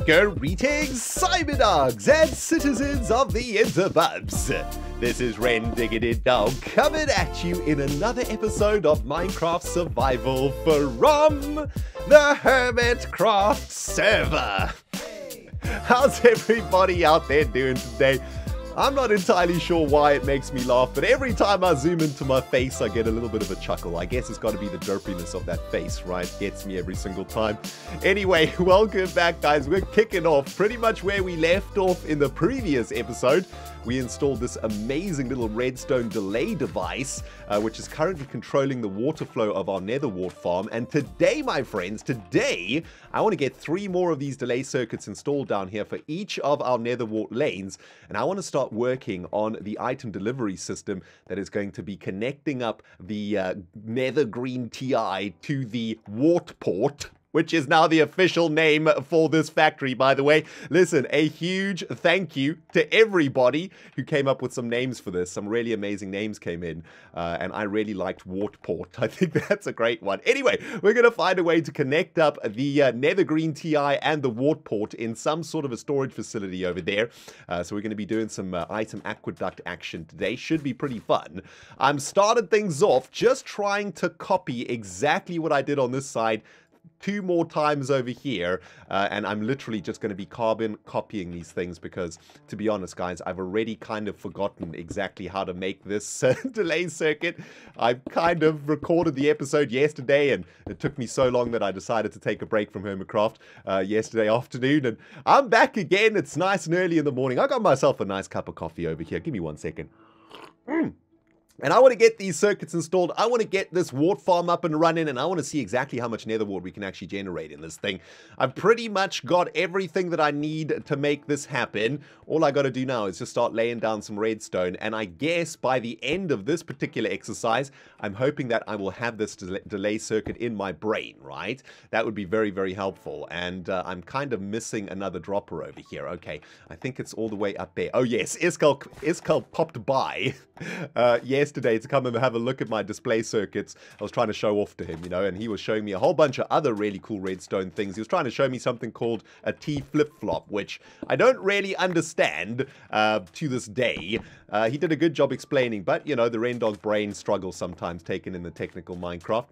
Greetings, Cyberdogs and citizens of the interbubs. This is ReNDoG coming at you in another episode of Minecraft Survival from the Hermitcraft server. How's everybody out there doing today? I'm not entirely sure why it makes me laugh, but every time I zoom into my face, I get a little bit of a chuckle. I guess it's got to be the derpiness of that face, right? Gets me every single time. Anyway, welcome back, guys. We're kicking off pretty much where we left off in the previous episode. We installed this amazing little redstone delay device, which is currently controlling the water flow of our Netherboard farm. And today, my friends, today, I want to get 3 more of these delay circuits installed down here for each of our Netherboard lanes. And I want to start working on the item delivery system that is going to be connecting up the Nether Green TI to the Wart Port, which is now the official name for this factory, by the way. Listen, a huge thank you to everybody who came up with some names for this. Some really amazing names came in, and I really liked Wart Port. I think that's a great one. Anyway, we're going to find a way to connect up the Nether Green TI and the Wart Port in some sort of a storage facility over there. So we're going to be doing some item aqueduct action today. Should be pretty fun. I'm started things off just trying to copy exactly what I did on this side 2 more times over here, and I'm literally just going to be carbon copying these things because, to be honest, guys, I've already kind of forgotten exactly how to make this delay circuit. I kind of recorded the episode yesterday, and it took me so long that I decided to take a break from Hermitcraft yesterday afternoon, and I'm back again. It's nice and early in the morning. I got myself a nice cup of coffee over here. Give me 1 second. And I want to get these circuits installed. I want to get this wart farm up and running, and I want to see exactly how much nether wart we can actually generate in this thing. I've pretty much got everything that I need to make this happen. All I got to do now is just start laying down some redstone, and I guess by the end of this particular exercise, I'm hoping that I will have this delay circuit in my brain, right? That would be very, very helpful, and I'm kind of missing another dropper over here. Okay, I think it's all the way up there. Oh yes, Iskal popped by yesterday to come and have a look at my display circuits. I was trying to show off to him, you know, and he was showing me a whole bunch of other really cool redstone things. He was trying to show me something called a T flip-flop, which I don't really understand to this day. He did a good job explaining, but, you know, the ReNDoG brain struggles sometimes taken in the technical Minecraft.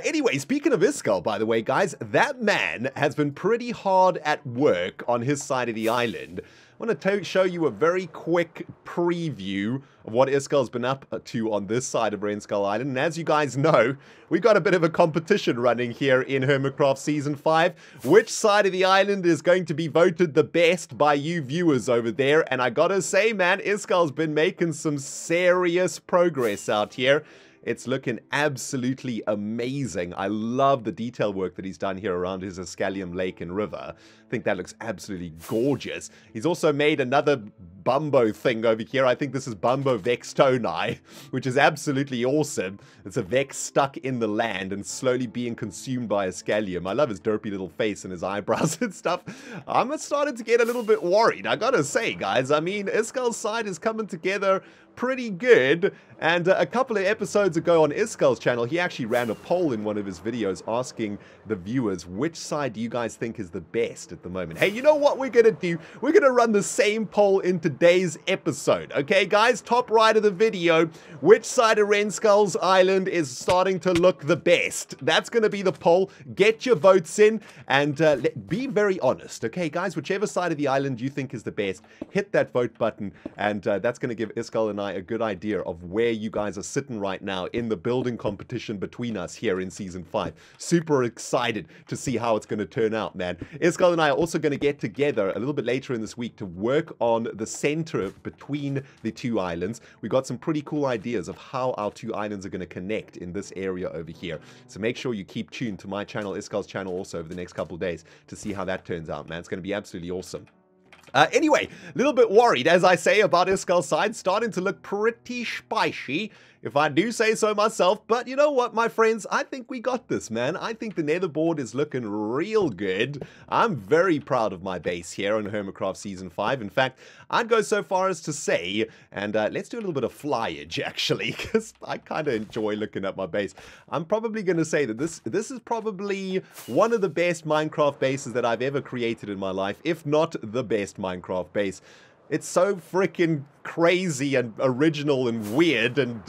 Anyway, speaking of Iskal, by the way, guys, that man has been pretty hard at work on his side of the island. I want to show you a very quick preview of what Iskal's been up to on this side of ReNDoG Island. And as you guys know, we've got a bit of a competition running here in Hermitcraft Season 5. Which side of the island is going to be voted the best by you viewers over there? And I gotta say, man, Iskal's been making some serious progress out here. It's looking absolutely amazing. I love the detail work that he's done here around his Escalium Lake and River. I think that looks absolutely gorgeous. He's also made another Bumbo thing over here. I think this is Bumbo Vex Tonai, which is absolutely awesome. It's a Vex stuck in the land and slowly being consumed by Escalium. I love his derpy little face and his eyebrows and stuff. I'm starting to get a little bit worried, I gotta say, guys. I mean, Iskal's side is coming together pretty good, and a couple of episodes ago on Iskal's channel, he actually ran a poll in one of his videos asking the viewers, which side do you guys think is the best at the moment? Hey, you know what we're gonna do? We're gonna run the same poll in today's episode, okay, guys? Top right of the video, which side of ReNDoG's island is starting to look the best? That's gonna be the poll. Get your votes in, and be very honest, okay, guys? Whichever side of the island you think is the best, hit that vote button, and that's gonna give Iskal and I a good idea of where you guys are sitting right now in the building competition between us here in Season 5. Super excited to see how it's going to turn out, man. Iskal and I are also going to get together a little bit later in this week to work on the center between the 2 islands. We got some pretty cool ideas of how our 2 islands are going to connect in this area over here. So make sure you keep tuned to my channel, Iskal's channel, also over the next couple of days to see how that turns out, man. It's going to be absolutely awesome. Anyway, a little bit worried, as I say, about Iskal's side. Starting to look pretty spicy, if I do say so myself. But you know what, my friends? I think we got this, man. I think the Netherboard is looking real good. I'm very proud of my base here on Hermitcraft Season 5. In fact, I'd go so far as to say, and let's do a little bit of flyage, actually, because I kind of enjoy looking at my base. I'm probably going to say that this is probably one of the best Minecraft bases that I've ever created in my life, if not the best Minecraft base. It's so freaking crazy and original and weird, and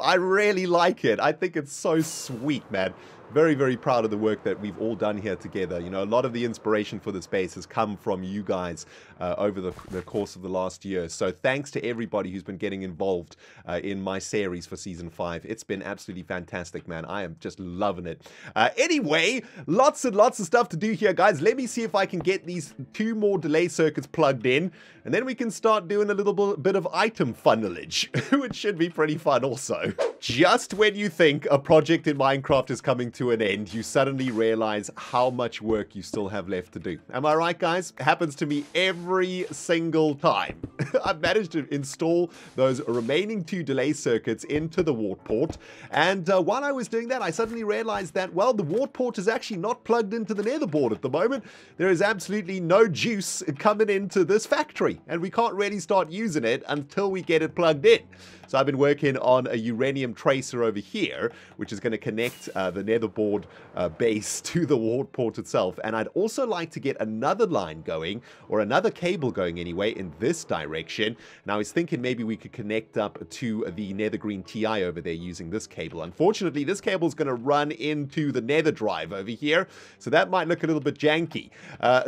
I really like it. I think it's so sweet, man. Very, very proud of the work that we've all done here together. You know, a lot of the inspiration for this base has come from you guys over the course of the last year. So thanks to everybody who's been getting involved in my series for Season 5. It's been absolutely fantastic, man. I am just loving it. Anyway, lots and lots of stuff to do here, guys. Let me see if I can get these 2 more delay circuits plugged in, and then we can start doing a little bit of item funnelage, which should be pretty fun also. Just when you think a project in Minecraft is coming to an end, you suddenly realize how much work you still have left to do. Am I right, guys? It happens to me every single time. I've managed to install those remaining 2 delay circuits into the Wart Port, and while I was doing that, I suddenly realized that, well, the Wart Port is actually not plugged into the Netherboard at the moment. There is absolutely no juice coming into this factory, and we can't really start using it until we get it plugged in. So I've been working on a uranium tracer over here, which is going to connect the Netherboard base to the Wart Port itself. And I'd also like to get another line going, or another cable going anyway, in this direction. And I was thinking maybe we could connect up to the Nether Green TI over there using this cable. Unfortunately, this cable is going to run into the Nether drive over here, so that might look a little bit janky.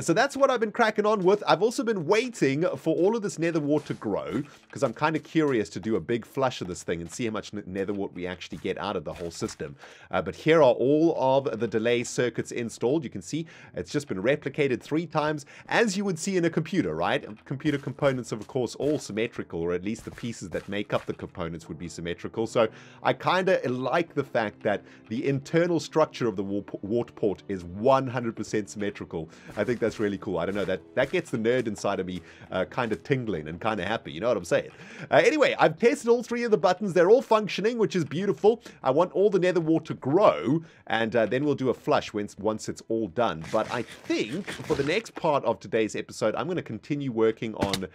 So that's what I've been cracking on with. I've also been waiting for all of this nether wart to grow, because I'm kind of curious to do a big flush of this thing and see how much nether wart we actually get out of the whole system. But here are all of the delay circuits installed. You can see it's just been replicated 3 times, as you would see in a computer, right? Computer components are, of course, all symmetrical, or at least the pieces that make up the components would be symmetrical. So I kind of like the fact that the internal structure of the Wart Port is 100% symmetrical. I think that's really cool. I don't know, that gets the nerd inside of me kind of tingling and kind of happy. You know what I'm saying? Anyway, I've tested all 3 of the buttons. They're all functioning, which is beautiful. I want all the nether wart to grow, and then we'll do a flush once it's all done. But I think for the next part of today's episode, I'm going to continue working on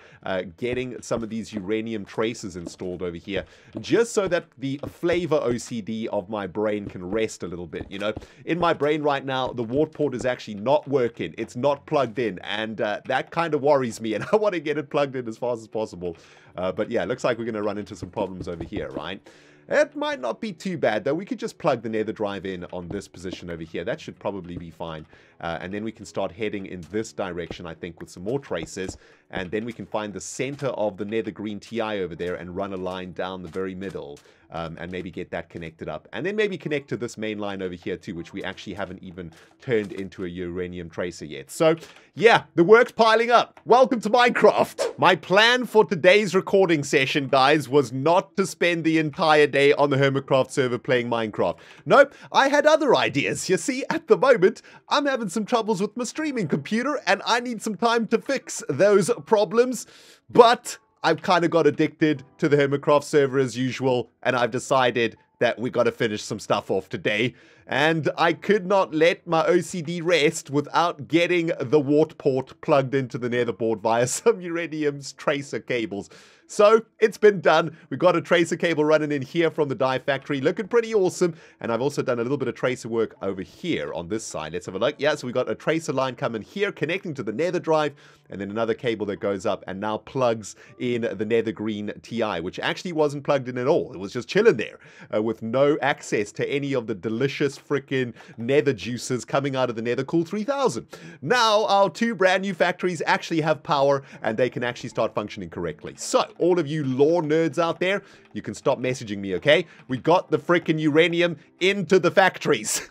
getting some of these uranium tracers installed over here, just so that the flavor OCD of my brain can rest a little bit. You know, in my brain right now, the Wart Port is actually not working. It's not plugged in, and that kind of worries me, and I want to get it plugged in as fast as possible. But yeah, it looks like we're going to run into some problems over here, right? It might not be too bad, though. We could just plug the nether drive in on this position over here. That should probably be fine. And then we can start heading in this direction, I think, with some more traces. And then we can find the center of the nether green TI over there and run a line down the very middle. And maybe get that connected up. And then maybe connect to this main line over here too, which we actually haven't even turned into a uranium tracer yet. So yeah, the work's piling up. Welcome to Minecraft. My plan for today's recording session, guys, was not to spend the entire day on the Hermitcraft server playing Minecraft. Nope, I had other ideas. You see, at the moment, I'm having some troubles with my streaming computer, and I need some time to fix those problems. But I've kind of got addicted to the Hermitcraft server as usual, and I've decided that we got to finish some stuff off today. And I could not let my OCD rest without getting the Wart Port plugged into the Netherboard via some uranium tracer cables. So it's been done. We've got a tracer cable running in here from the dye factory, looking pretty awesome. And I've also done a little bit of tracer work over here on this side. Let's have a look. Yeah, so we've got a tracer line coming here, connecting to the nether drive, and then another cable that goes up and now plugs in the nether green TI, which actually wasn't plugged in at all. It was just chilling there with no access to any of the delicious freaking nether juices coming out of the Nether Cool 3000. Now our 2 brand new factories actually have power, and they can actually start functioning correctly. So all of you lore nerds out there, you can stop messaging me, okay? We got the freaking uranium into the factories.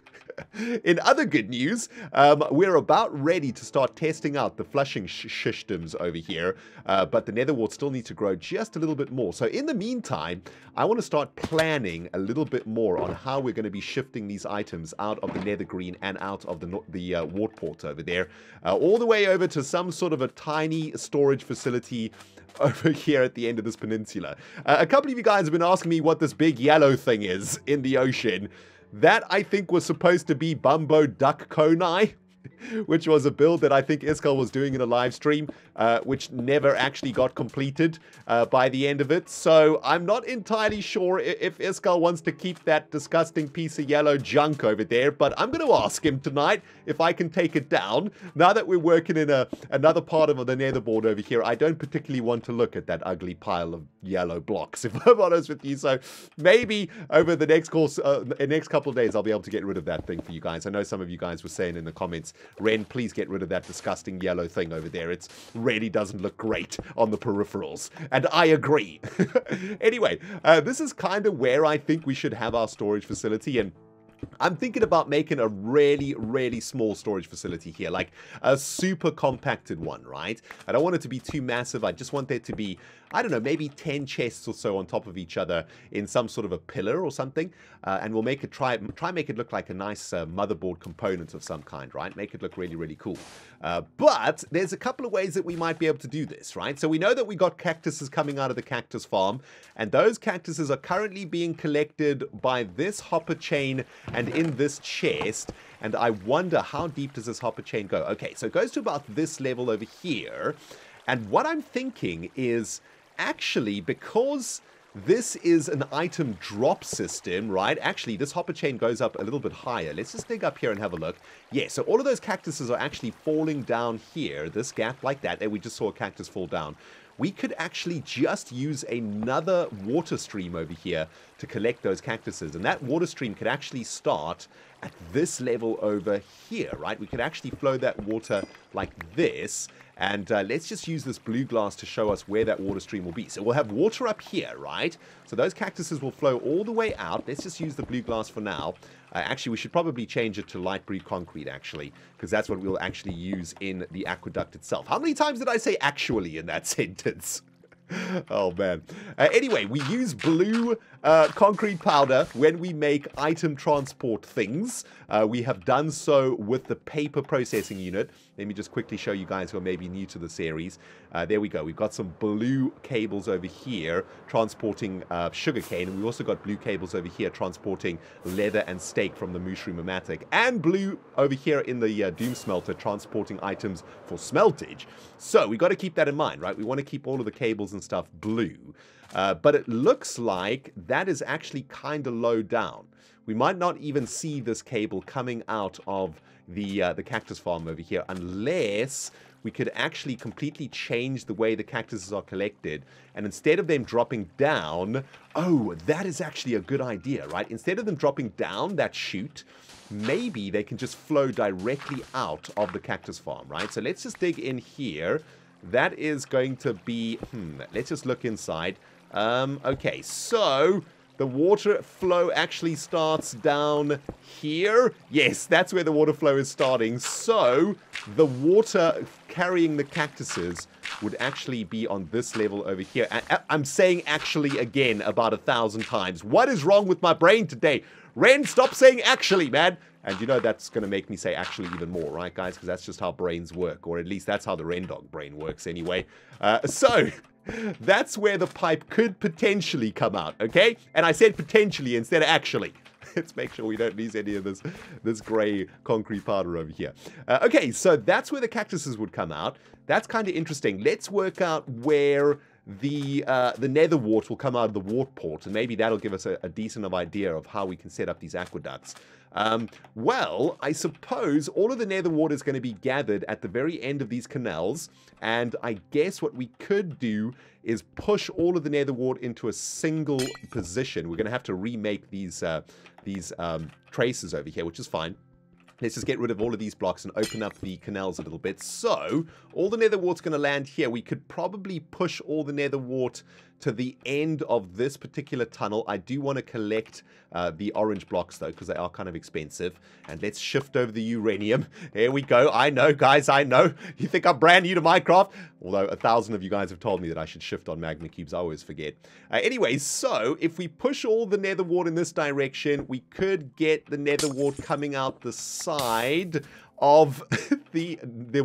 In other good news, we're about ready to start testing out the flushing systems over here, but the nether wart still needs to grow just a little bit more. So in the meantime, I want to start planning a little bit more on how we're going to be shifting these items out of the nether green and out of the Wart Port over there, all the way over to some sort of a tiny storage facility over here at the end of this peninsula. A couple of you guys have been asking me what this big yellow thing is in the ocean. That, I think, was supposed to be Bumbo Duck Konai, which was a build that I think Iskal was doing in a live stream, which never actually got completed by the end of it. So I'm not entirely sure if Iskal wants to keep that disgusting piece of yellow junk over there, but I'm going to ask him tonight if I can take it down. Now that we're working in another part of the netherboard over here, I don't particularly want to look at that ugly pile of yellow blocks, if I'm honest with you. So maybe over the next couple of days, I'll be able to get rid of that thing for you guys. I know some of you guys were saying in the comments, Ren, please get rid of that disgusting yellow thing over there. It really doesn't look great on the peripherals. And I agree. Anyway, this is kind of where I think we should have our storage facility, and I'm thinking about making a really, really small storage facility here, like a super compacted one, right? I don't want it to be too massive. I just want there to be, I don't know, maybe 10 chests or so on top of each other in some sort of a pillar or something. And we'll make it try make it look like a nice motherboard component of some kind, right? Make it look really, really cool. But there's a couple of ways that we might be able to do this, right? So we know that we got cactuses coming out of the cactus farm, and those cactuses are currently being collected by this hopper chain and in this chest. And I wonder, how deep does this hopper chain go? Okay, so it goes to about this level over here. And what I'm thinking is, actually, because this is an item drop system, right? Actually, this hopper chain goes up a little bit higher. Let's just dig up here and have a look. Yeah, so all of those cactuses are actually falling down here, this gap like that. There we just saw a cactus fall down. We could actually just use another water stream over here to collect those cactuses. And that water stream could actually start at this level over here, right? We could actually flow that water like this. And let's just use this blue glass to show us where that water stream will be. So we'll have water up here, right? So those cactuses will flow all the way out. Let's just use the blue glass for now. Actually, we should probably change it to light blue concrete, actually, because that's what we'll actually use in the aqueduct itself. How many times did I say actually in that sentence? Oh, man. Anyway, we use blue concrete powder when we make item transport things. We have done so with the paper processing unit. Let me just quickly show you guys who are maybe new to the series. There we go. We've got some blue cables over here transporting sugarcane. And we've also got blue cables over here transporting leather and steak from the Mooshroom Island. And blue over here in the Doom Smelter transporting items for smeltage. So we've got to keep that in mind, right? We want to keep all of the cables and stuff blue. But it looks like that is actually kind of low down. We might not even see this cable coming out of the cactus farm over here unless we could actually completely change the way the cactuses are collected. And instead of them dropping down, oh, that is actually a good idea, right? Instead of them dropping down that chute, maybe they can just flow directly out of the cactus farm, right? So let's just dig in here. That is going to be, let's just look inside. Okay, so the water flow actually starts down here. Yes, that's where the water flow is starting. So the water carrying the cactuses would actually be on this level over here. I'm saying actually again about 1,000 times. What is wrong with my brain today? Ren, stop saying actually, man. And you know that's going to make me say actually even more, right, guys? Because that's just how brains work. Or at least that's how the ReNDoG brain works anyway. So that's where the pipe could potentially come out, okay? And I said potentially instead of actually. Let's make sure we don't lose any of this gray concrete powder over here. Okay, so that's where the cactuses would come out. That's kind of interesting. Let's work out where the nether wart will come out of the Wart Port, and maybe that'll give us a decent idea of how we can set up these aqueducts. Well, I suppose all of the nether wart is going to be gathered at the very end of these canals, and I guess what we could do is push all of the nether wart into a single position. We're going to have to remake these traces over here, which is fine. Let's just get rid of all of these blocks and open up the canals a little bit. So all the nether wart's going to land here. We could probably push all the nether wart to the end of this particular tunnel. I do want to collect the orange blocks, though, because they are kind of expensive. And let's shift over the uranium. Here we go. I know, guys, I know. You think I'm brand new to Minecraft? Although 1,000 of you guys have told me that I should shift on magma cubes. I always forget. Anyways, so if we push all the nether wart in this direction, we could get the nether wart coming out the side of the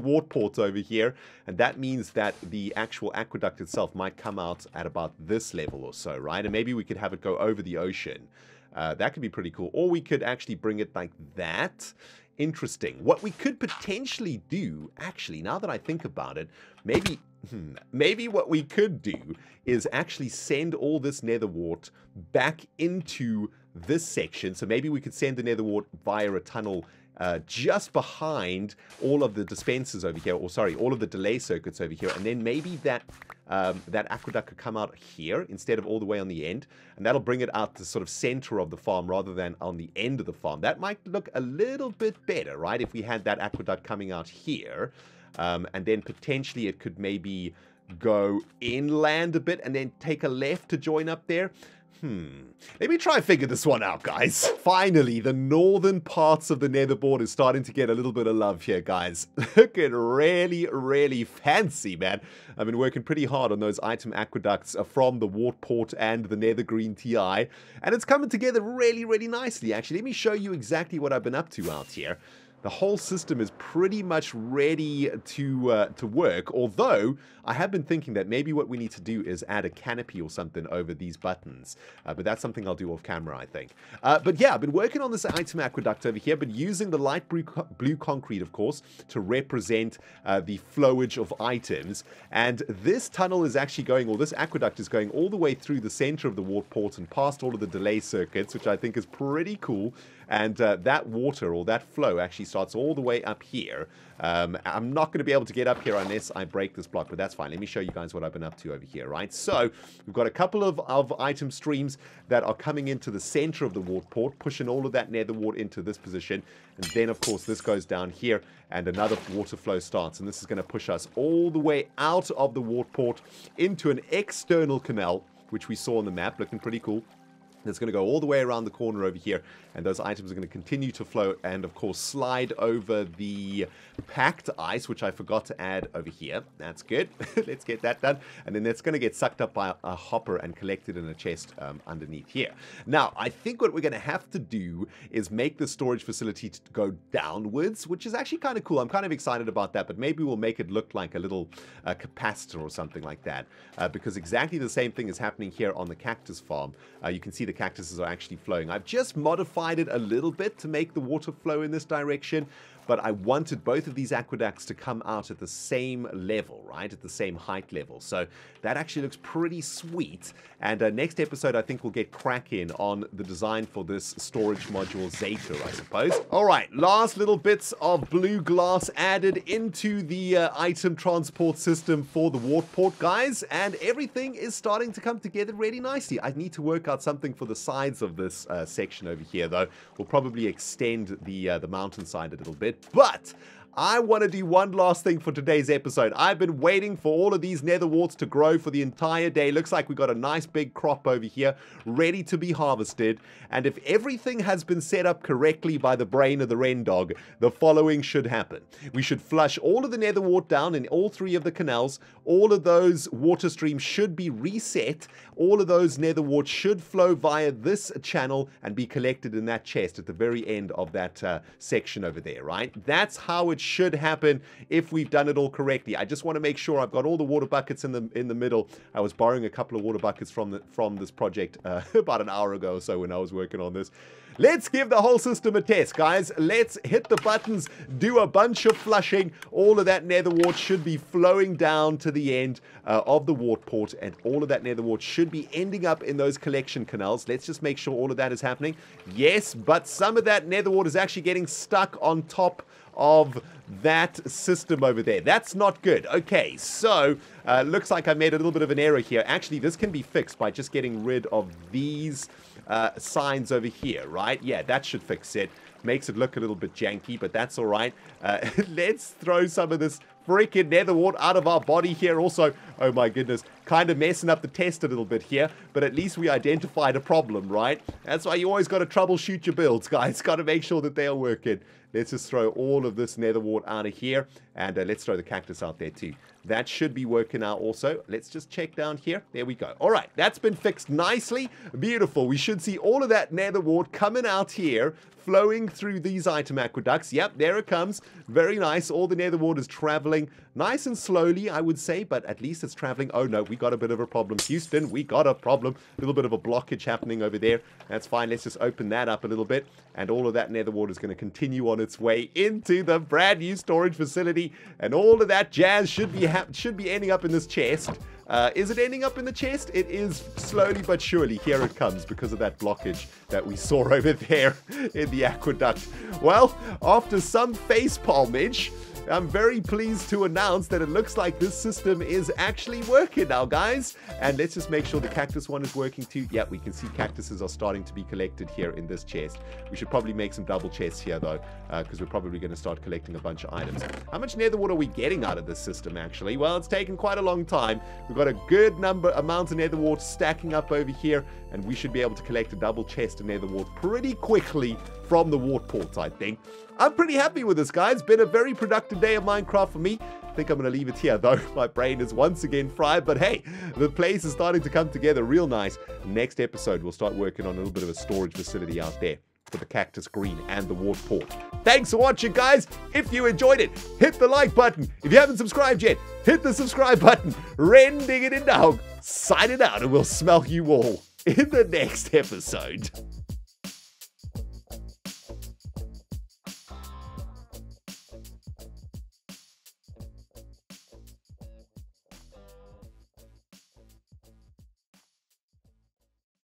Wart Port over here, and that means that the actual aqueduct itself might come out at about this level or so, right? And maybe we could have it go over the ocean. That could be pretty cool. Or we could actually bring it like that. Interesting. What we could potentially do, actually, now that I think about it, maybe what we could do is actually send all this nether wart back into this section. So maybe we could send the nether wart via a tunnel just behind all of the dispensers over here, or sorry, all of the delay circuits over here, and then maybe that aqueduct could come out here instead of all the way on the end, and that'll bring it out the sort of center of the farm rather than on the end of the farm. That might look a little bit better, right, if we had that aqueduct coming out here, and then potentially it could maybe go inland a bit and then take a left to join up there. Let me try and figure this one out, guys. Finally, the northern parts of the netherboard is starting to get a little bit of love here, guys. Looking really, really fancy, man. I've been working pretty hard on those item aqueducts from the Wart Port and the Nether Green TI, and it's coming together really, really nicely, actually. Let me show you exactly what I've been up to out here. The whole system is pretty much ready to work, although I have been thinking that maybe what we need to do is add a canopy or something over these buttons, but that's something I'll do off camera, I think. But yeah, I've been working on this item aqueduct over here, but using the light blue concrete, of course, to represent the flowage of items, and this tunnel is actually going, or this aqueduct is going all the way through the center of the Wart Port and past all of the delay circuits, which I think is pretty cool. And that water, or that flow, actually starts all the way up here. I'm not going to be able to get up here unless I break this block, but that's fine. Let me show you guys what I've been up to over here, right? So we've got a couple of item streams that are coming into the center of the Wart Port, pushing all of that nether wart into this position. And then, of course, this goes down here, and another water flow starts. And this is going to push us all the way out of the Wart Port into an external canal, which we saw on the map, looking pretty cool. It's going to go all the way around the corner over here, and those items are going to continue to flow and, of course, slide over the packed ice, which I forgot to add over here. That's good. Let's get that done. And then that's going to get sucked up by a hopper and collected in a chest underneath here. Now, I think what we're going to have to do is make the storage facility to go downwards, which is actually kind of cool. I'm kind of excited about that, but maybe we'll make it look like a little capacitor or something like that, because exactly the same thing is happening here on the cactus farm. You can see the cactuses are actually flowing. I've just modified it a little bit to make the water flow in this direction, but I wanted both of these aqueducts to come out at the same level, right? At the same height level. So that actually looks pretty sweet. And next episode, I think we'll get cracking on the design for this storage module Zeta, I suppose. All right, last little bits of blue glass added into the item transport system for the Wart Port, guys. And everything is starting to come together really nicely. I need to work out something for the sides of this section over here, though. We'll probably extend the mountainside a little bit. But I want to do one last thing for today's episode. I've been waiting for all of these nether warts to grow for the entire day. Looks like we got a nice big crop over here ready to be harvested. And if everything has been set up correctly by the brain of the ReNDoG, the following should happen. We should flush all of the nether wart down in all three of the canals. All of those water streams should be reset. All of those nether warts should flow via this channel and be collected in that chest at the very end of that section over there, right? That's how it should happen if we've done it all correctly. I just want to make sure I've got all the water buckets in the middle. I was borrowing a couple of water buckets from this project about an hour ago or so when I was working on this. Let's give the whole system a test, guys. Let's hit the buttons, do a bunch of flushing. All of that nether wart should be flowing down to the end of the Wart Port, and all of that nether wart should be ending up in those collection canals. Let's just make sure all of that is happening. Yes, but some of that nether wart is actually getting stuck on top of that system over there. That's not good. Okay, so looks like I made a little bit of an error here. Actually, this can be fixed by just getting rid of these signs over here, right? Yeah, that should fix it. Makes it look a little bit janky, but that's all right. Let's throw some of this freaking nether wart out of our body here. Also, oh my goodness, kind of messing up the test a little bit here, but at least we identified a problem, right? That's why you always got to troubleshoot your builds, guys. Got to make sure that they are working. Let's just throw all of this nether wart out of here, and let's throw the cactus out there too. That should be working out also. Let's just check down here. There we go. All right, that's been fixed nicely. Beautiful. We should see all of that nether wart coming out here, flowing through these item aqueducts. Yep, there it comes. Very nice. All the nether wart is traveling nice and slowly, I would say, but at least it's traveling. Oh no, we got a bit of a problem. Houston, we got a problem. A little bit of a blockage happening over there. That's fine. Let's just open that up a little bit, and all of that nether wart is going to continue on its way into the brand new storage facility, and all of that jazz should be ending up in this chest. Is it ending up in the chest? It is slowly but surely. Here it comes because of that blockage that we saw over there in the aqueduct. Well, after some face palmage, I'm very pleased to announce that it looks like this system is actually working now, guys. And let's just make sure the cactus one is working too. Yeah, we can see cactuses are starting to be collected here in this chest. We should probably make some double chests here, though, because we're probably going to start collecting a bunch of items. How much nether wart are we getting out of this system, actually? Well, it's taken quite a long time. We've got a good amount of nether wart stacking up over here, and we should be able to collect a double chest of nether wart pretty quickly from the Wart Port, I think. I'm pretty happy with this, guys. Been a very productive day of Minecraft for me. I think I'm going to leave it here, though. My brain is once again fried, but hey, the place is starting to come together real nice. Next episode, we'll start working on a little bit of a storage facility out there for the Cactus Green and the Wart Port. Thanks for watching, guys. If you enjoyed it, hit the like button. If you haven't subscribed yet, hit the subscribe button. ReNDoG signing out, and we'll smell you all in the next episode.